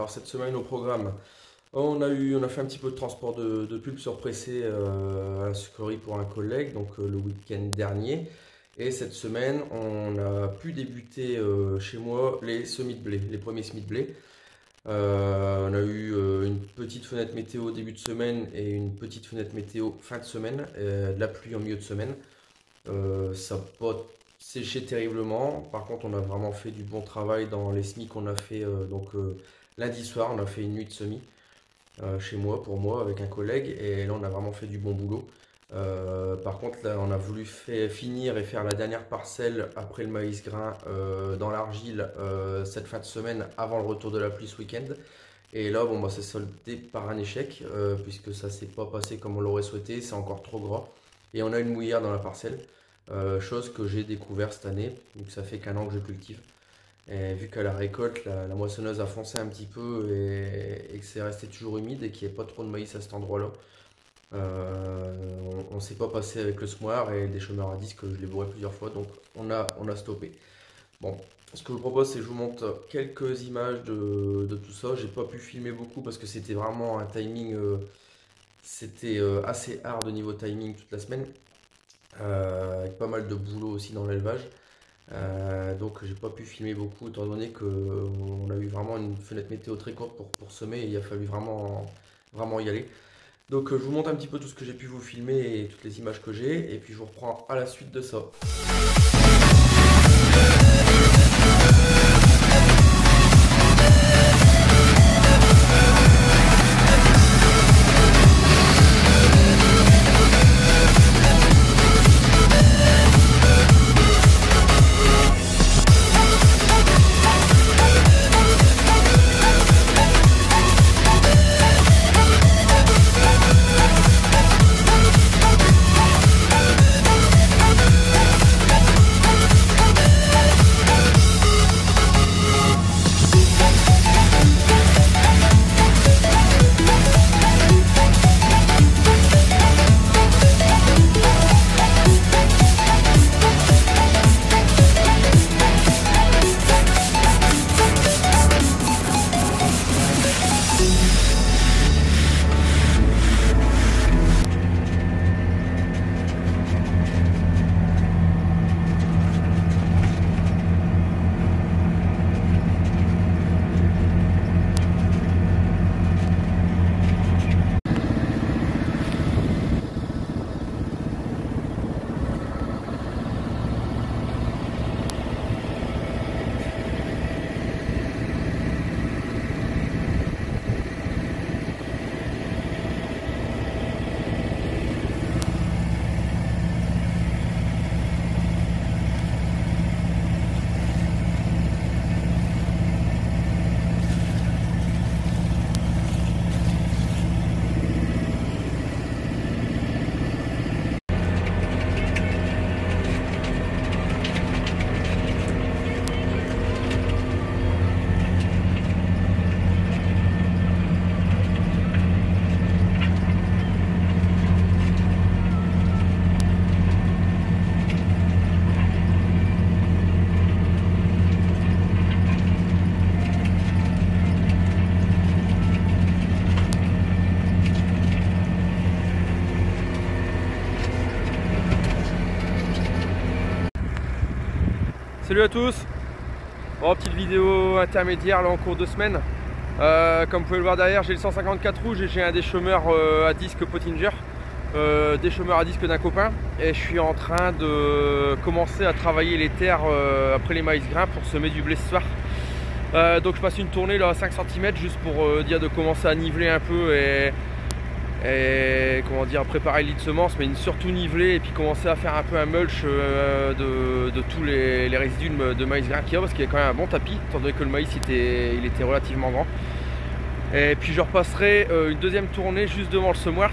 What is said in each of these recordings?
Alors cette semaine au programme, on a fait un petit peu de transport de pulpe surpressé à la sucrerie pour un collègue, donc le week-end dernier. Et cette semaine, on a pu débuter chez moi les semis de blé, les premiers semis de blé. On a eu une petite fenêtre météo au début de semaine et une petite fenêtre météo fin de semaine, de la pluie en milieu de semaine. Ça n'a pas séché terriblement. Par contre, on a vraiment fait du bon travail dans les semis qu'on a fait. Lundi soir, on a fait une nuit de semis chez moi, pour moi, avec un collègue. Et là, on a vraiment fait du bon boulot. Par contre, là, on a voulu finir et faire la dernière parcelle après le maïs grain dans l'argile cette fin de semaine avant le retour de la pluie ce week-end. Et là, bon, bah, c'est soldé par un échec puisque ça s'est pas passé comme on l'aurait souhaité, c'est encore trop gras. Et on a une mouillère dans la parcelle, chose que j'ai découvert cette année, donc ça fait qu'un an que je cultive. Et vu qu'à la récolte, la moissonneuse a foncé un petit peu et que c'est resté toujours humide et qu'il n'y ait pas trop de maïs à cet endroit-là, on ne s'est pas passé avec le semoir et des chômeurs à disque, je l'ai bourré plusieurs fois, donc on a stoppé. Bon, ce que je vous propose, c'est que je vous montre quelques images de tout ça. J'ai pas pu filmer beaucoup parce que c'était vraiment un timing, c'était assez hard au niveau timing toute la semaine, avec pas mal de boulot aussi dans l'élevage. Donc j'ai pas pu filmer beaucoup étant donné qu'on a eu vraiment une fenêtre météo très courte pour semer et il a fallu vraiment y aller. Donc je vous montre un petit peu tout ce que j'ai pu vous filmer et toutes les images que j'ai et puis je vous reprends à la suite de ça. Salut à tous. Bon, petite vidéo intermédiaire là en cours de semaine. Comme vous pouvez le voir derrière, j'ai le 154 rouge et j'ai un déchômeur à disque Pottinger, déchômeur à disque d'un copain, et je suis en train de commencer à travailler les terres après les maïs grains pour semer du blé ce soir. Donc je passe une tournée là à 5 cm juste pour dire de commencer à niveler un peu et comment dire, préparer le lit de semence, mais surtout niveler et puis commencer à faire un peu un mulch de tous les résidus de maïs grain qu'il y a, parce qu'il y a quand même un bon tapis étant donné que le maïs il était relativement grand. Et puis je repasserai une deuxième tournée juste devant le semoir,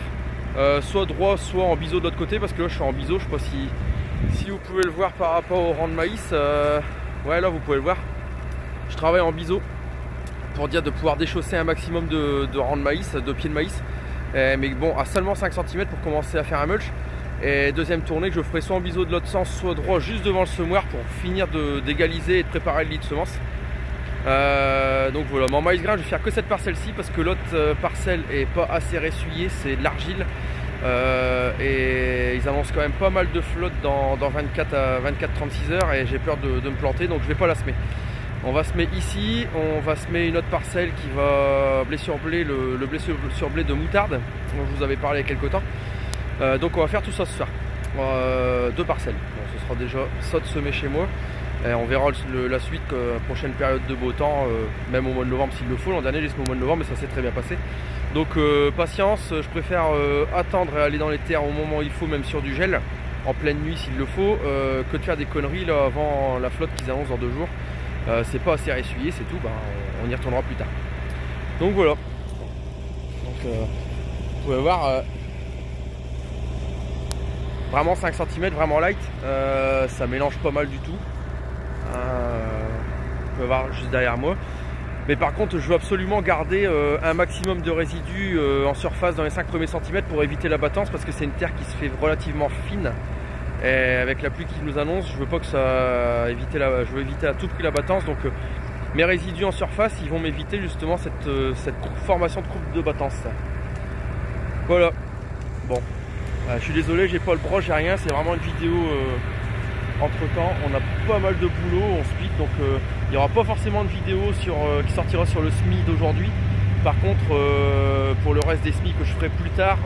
soit droit soit en biseau de l'autre côté, parce que là je suis en biseau. Je sais pas si vous pouvez le voir par rapport au rang de maïs. Ouais, là vous pouvez le voir, je travaille en biseau pour dire de pouvoir déchausser un maximum de rang de maïs, de pieds de maïs. Mais bon, à seulement 5 cm pour commencer à faire un mulch. Et deuxième tournée que je ferai soit en biseau de l'autre sens, soit droit juste devant le semoir pour finir d'égaliser et de préparer le lit de semence. Donc voilà, mais en maïs grain je vais faire que cette parcelle-ci parce que l'autre parcelle est pas assez ressuyée, c'est de l'argile. Et ils annoncent quand même pas mal de flotte dans 24 à 24-36 heures et j'ai peur de me planter, donc je vais pas la semer. On va semer ici, on va semer une autre parcelle qui va blé sur blé, le blé sur blé de moutarde dont je vous avais parlé il y a quelques temps. Donc on va faire tout ça ce soir. 2 parcelles. Bon, ce sera déjà ça de semer chez moi. Et on verra la suite, prochaine période de beau temps, même au mois de novembre s'il le faut. L'an dernier j'ai semé au mois de novembre mais ça s'est très bien passé. Donc patience, je préfère attendre et aller dans les terres au moment où il faut, même sur du gel, en pleine nuit s'il le faut, que de faire des conneries là, avant la flotte qu'ils annoncent dans 2 jours. C'est pas assez ressuyé, c'est tout, on y retournera plus tard. Donc voilà. Donc, vous pouvez voir, vraiment 5 cm, vraiment light, ça mélange pas mal du tout. Vous pouvez voir juste derrière moi. Mais par contre, je veux absolument garder un maximum de résidus en surface dans les 5 premiers centimètres pour éviter la battance, parce que c'est une terre qui se fait relativement fine. Et avec la pluie qui nous annonce, je veux pas que ça je veux éviter à tout prix la battance. Donc mes résidus en surface, ils vont m'éviter justement cette formation de courbe de battance. Voilà. Bon, je suis désolé, j'ai pas le broche, j'ai rien. C'est vraiment une vidéo. Entre temps, on a pas mal de boulot, on split, donc il n'y aura pas forcément de vidéo qui sortira sur le SMI d'aujourd'hui. Par contre, pour le reste des SMI que je ferai plus tard,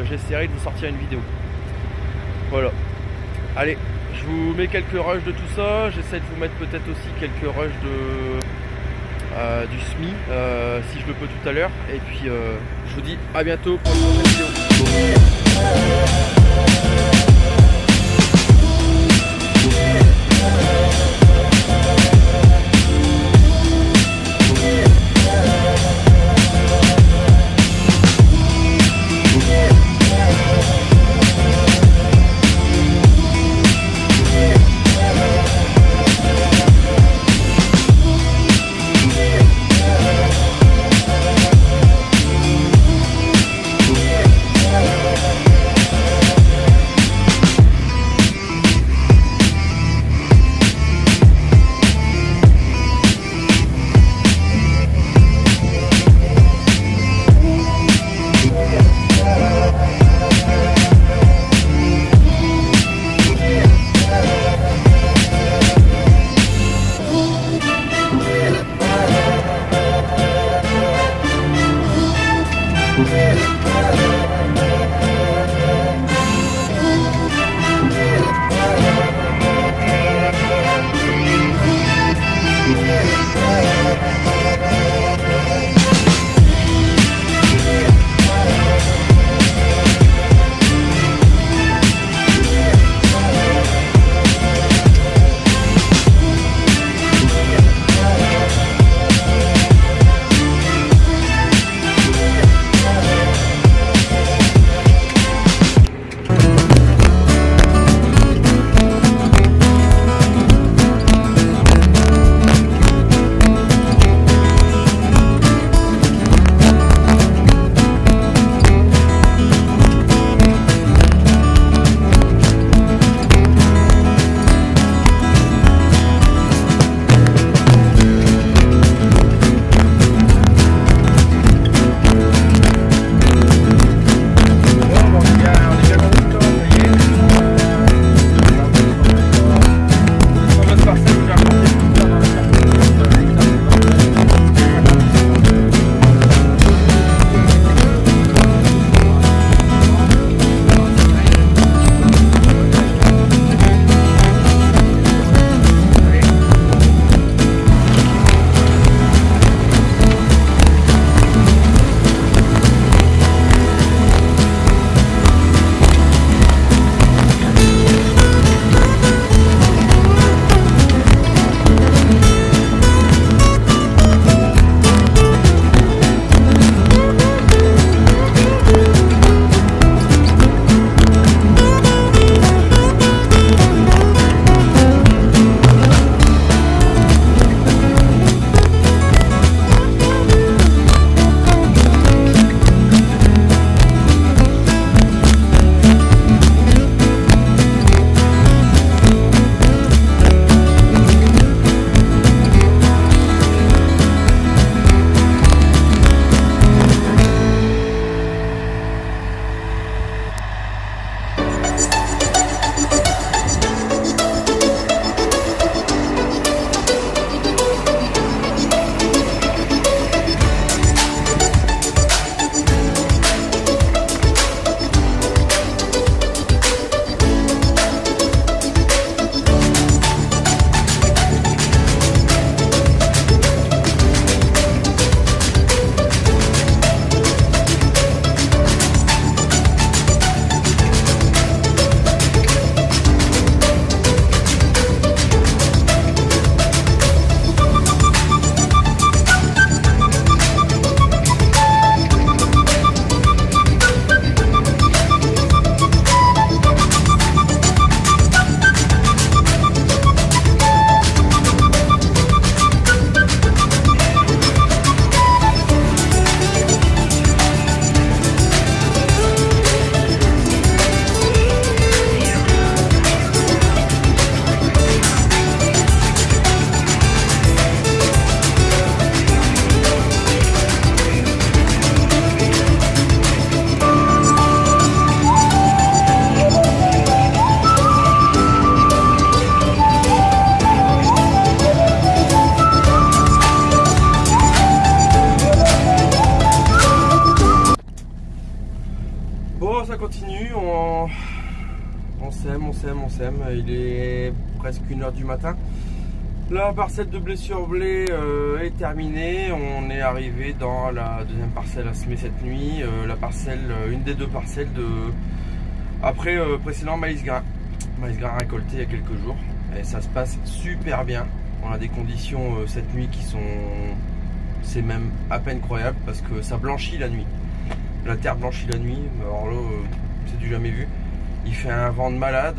j'essaierai de vous sortir une vidéo. Voilà. Allez, je vous mets quelques rushs de tout ça. J'essaie de vous mettre peut-être aussi quelques rushs du SMI, si je le peux tout à l'heure. Et puis, je vous dis à bientôt pour une prochaine vidéo. ça continue, on sème. Il est presque 1h du matin. La parcelle de blé sur blé est terminée. On est arrivé dans la deuxième parcelle à semer cette nuit. La parcelle, une des deux parcelles après précédent maïs grain récolté il y a quelques jours. Et ça se passe super bien. On a des conditions cette nuit qui sont, c'est même à peine croyable parce que ça blanchit la nuit. La terre blanchit la nuit. Alors là, c'est du jamais vu. Il fait un vent de malade,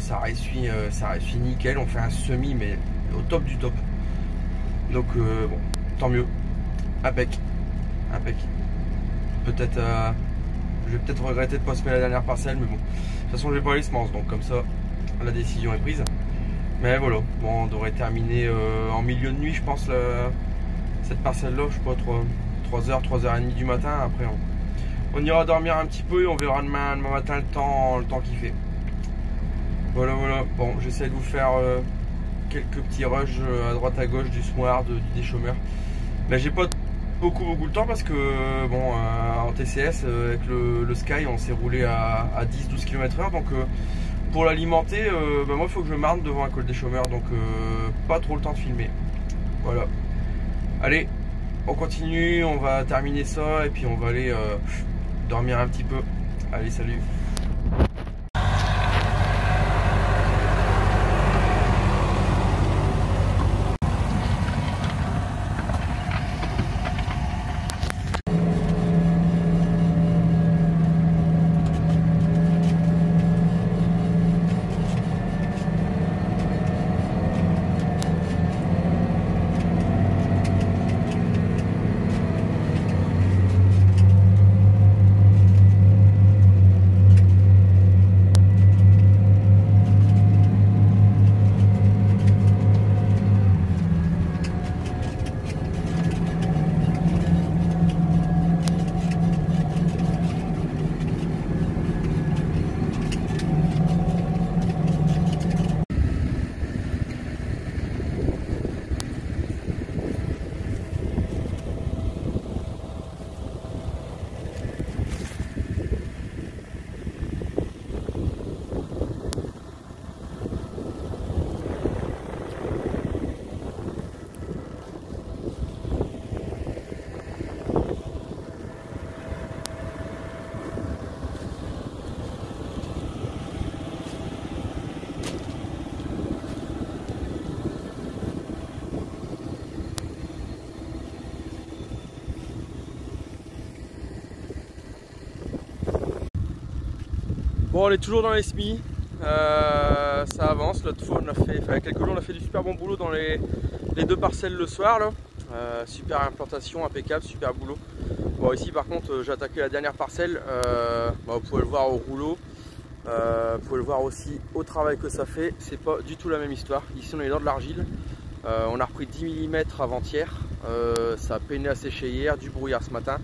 ça réussit nickel. On fait un semis mais au top du top. Donc bon, tant mieux. Impec. Peut-être, je vais peut-être regretter de ne pas semer la dernière parcelle, mais bon. De toute façon, je vais pas les semences, donc comme ça, la décision est prise. Mais voilà, bon, on devrait terminer en milieu de nuit, je pense, cette parcelle-là, je sais pas, 3h, 3h30 du matin. Après, on ira dormir un petit peu et on verra demain matin le temps qu'il fait. Voilà. Bon, j'essaie de vous faire quelques petits rushs à droite à gauche du semoir, du déchômeur. Mais j'ai pas beaucoup de temps parce que bon, en TCS avec le Sky, on s'est roulé à 10-12 km/h. Donc pour l'alimenter, moi il faut que je marne devant un col déchômeur, donc pas trop le temps de filmer. Voilà. Allez, on continue, on va terminer ça et puis on va aller dormir un petit peu. Allez, salut. Bon, on est toujours dans les semis, ça avance. L'autre fois, il y a quelques jours, on a fait du super bon boulot dans les deux parcelles le soir. Là. Super implantation, impeccable, super boulot. Bon, ici par contre, j'ai attaqué la dernière parcelle. Vous pouvez le voir au rouleau, vous pouvez le voir aussi au travail que ça fait. C'est pas du tout la même histoire. Ici, on est dans de l'argile. On a repris 10 mm avant-hier. Ça a peiné à sécher hier, du brouillard ce matin.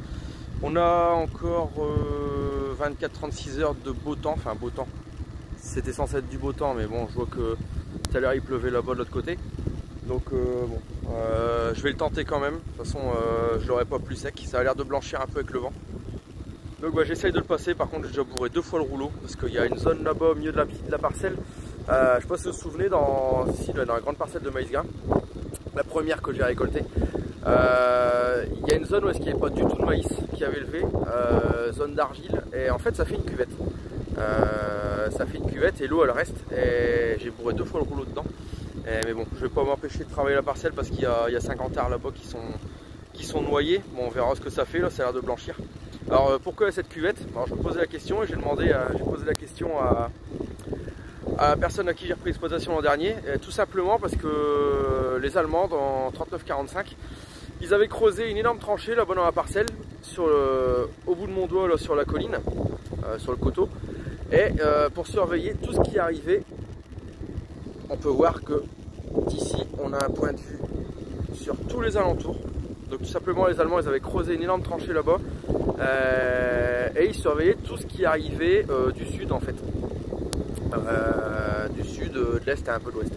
On a encore 24-36 heures de beau temps, enfin beau temps, c'était censé être du beau temps, mais bon, je vois que tout à l'heure il pleuvait là-bas de l'autre côté, donc je vais le tenter quand même. De toute façon, je l'aurai pas plus sec, ça a l'air de blanchir un peu avec le vent, donc j'essaye de le passer. Par contre, j'ai déjà bourré 2 fois le rouleau parce qu'il y a une zone là-bas au milieu de la parcelle. Je ne sais pas si vous vous souvenez, dans la grande parcelle de maïs grain, la première que j'ai récoltée. Il y a une zone où est-ce qu'il n'y avait pas du tout de maïs qui avait levé, zone d'argile, et en fait ça fait une cuvette. Et l'eau elle reste, et j'ai bourré 2 fois le rouleau dedans. Mais bon, je vais pas m'empêcher de travailler la parcelle parce qu'il y a 50 arts là-bas qui sont noyés. Bon, on verra ce que ça fait, là ça a l'air de blanchir. Alors pourquoi cette cuvette? Alors, je me posais la question et j'ai posé la question à la personne à qui j'ai repris l'exploitation l'an dernier, tout simplement parce que les Allemands en 39-45, ils avaient creusé une énorme tranchée là-bas dans la parcelle, au bout de mon doigt là, sur la colline, sur le coteau, et pour surveiller tout ce qui arrivait. On peut voir que d'ici on a un point de vue sur tous les alentours. Donc tout simplement, les Allemands ils avaient creusé une énorme tranchée là-bas, et ils surveillaient tout ce qui arrivait du sud en fait. Du sud, de l'est et un peu de l'ouest.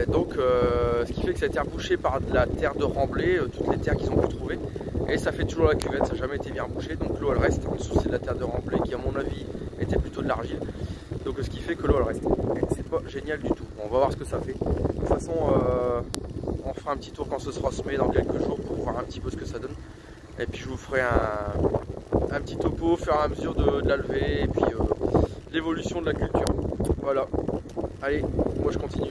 Donc ce qui fait que ça a été rebouché par de la terre de remblai, toutes les terres qu'ils ont pu trouver. Et ça fait toujours la cuvette, ça n'a jamais été bien rebouché, donc l'eau elle reste. En dessous c'est de la terre de remblai qui à mon avis était plutôt de l'argile. Donc ce qui fait que l'eau elle reste. C'est pas génial du tout. On va voir ce que ça fait. De toute façon on fera un petit tour quand ce sera semé dans quelques jours pour voir un petit peu ce que ça donne. Et puis je vous ferai un petit topo au fur et à mesure de la levée et puis l'évolution de la culture. Voilà. Allez, moi je continue.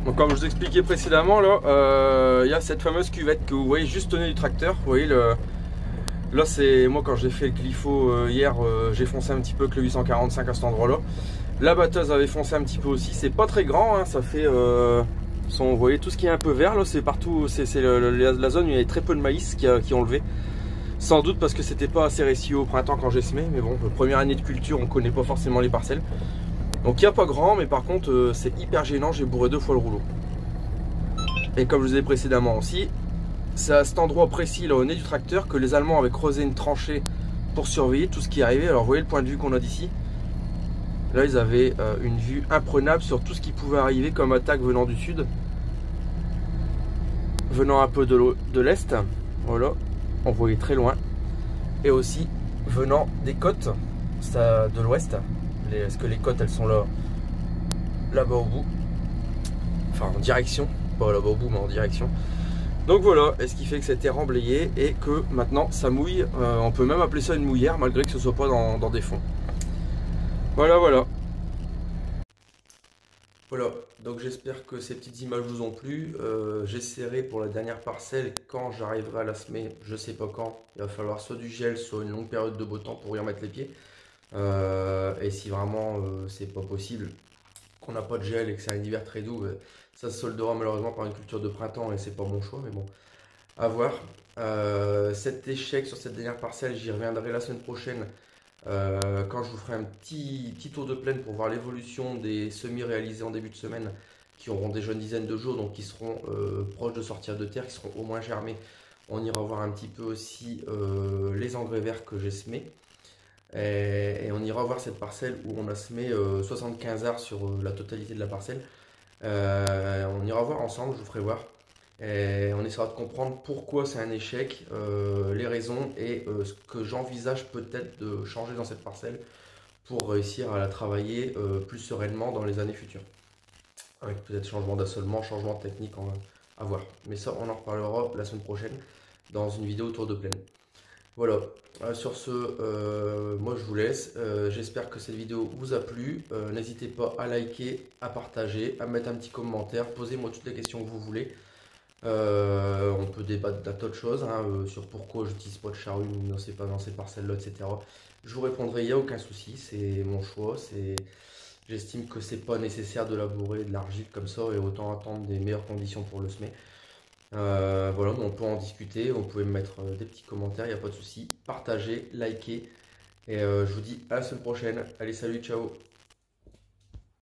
Donc comme je vous expliquais précédemment, là, il y a cette fameuse cuvette que vous voyez juste au nez du tracteur. Vous voyez là c'est moi quand j'ai fait le clifo hier, j'ai foncé un petit peu avec le 845 à cet endroit là. La batteuse avait foncé un petit peu aussi, c'est pas très grand, hein, ça fait vous voyez tout ce qui est un peu vert là, c'est partout, c'est la zone où il y avait très peu de maïs qui ont levé. Sans doute parce que c'était pas assez réussi au printemps quand j'ai semé, mais bon, première année de culture, on connaît pas forcément les parcelles. Donc il n'y a pas grand, mais par contre c'est hyper gênant, j'ai bourré 2 fois le rouleau. Et comme je vous ai dit précédemment aussi, c'est à cet endroit précis là au nez du tracteur que les Allemands avaient creusé une tranchée pour surveiller tout ce qui arrivait. Alors vous voyez le point de vue qu'on a d'ici. Là ils avaient une vue imprenable sur tout ce qui pouvait arriver comme attaque venant du sud, venant un peu de l'est, voilà, on voyait très loin, et aussi venant des côtes de l'ouest. Est-ce que les côtes elles sont là-bas au bout, enfin en direction, pas là-bas au bout mais en direction. Donc voilà, et ce qui fait que c'était remblayé et que maintenant ça mouille, on peut même appeler ça une mouillère malgré que ce soit pas dans des fonds. Voilà. Voilà, donc j'espère que ces petites images vous ont plu. J'essaierai pour la dernière parcelle, quand j'arriverai à la semer, je sais pas quand, il va falloir soit du gel, soit une longue période de beau temps pour y remettre les pieds. Et si vraiment c'est pas possible, qu'on n'a pas de gel et que c'est un hiver très doux, ça se soldera malheureusement par une culture de printemps et c'est pas mon choix, mais bon, à voir. Cet échec sur cette dernière parcelle, j'y reviendrai la semaine prochaine quand je vous ferai un petit tour de plaine pour voir l'évolution des semis réalisés en début de semaine qui auront déjà une dizaine de jours, donc qui seront proches de sortir de terre, qui seront au moins germés. On ira voir un petit peu aussi les engrais verts que j'ai semés. Et on ira voir cette parcelle où on a semé 75 arts sur la totalité de la parcelle. On ira voir ensemble, je vous ferai voir. Et on essaiera de comprendre pourquoi c'est un échec, les raisons et ce que j'envisage peut-être de changer dans cette parcelle pour réussir à la travailler plus sereinement dans les années futures. Avec peut-être changement d'assolement, changement de technique, à voir. Mais ça, on en reparlera la semaine prochaine dans une vidéo tour de plaine. Voilà, sur ce, moi je vous laisse. J'espère que cette vidéo vous a plu. N'hésitez pas à liker, à partager, à mettre un petit commentaire. Posez-moi toutes les questions que vous voulez. On peut débattre d'un tas de choses hein, sur pourquoi j'utilise pas de charrue dans ces parcelles-là, etc. Je vous répondrai, il n'y a aucun souci, c'est mon choix. J'estime que c'est pas nécessaire de labourer de l'argile comme ça et autant attendre des meilleures conditions pour le semer. Voilà, on peut en discuter, vous pouvez me mettre des petits commentaires, il n'y a pas de souci. Partagez, likez et je vous dis à la semaine prochaine. Allez, salut, ciao!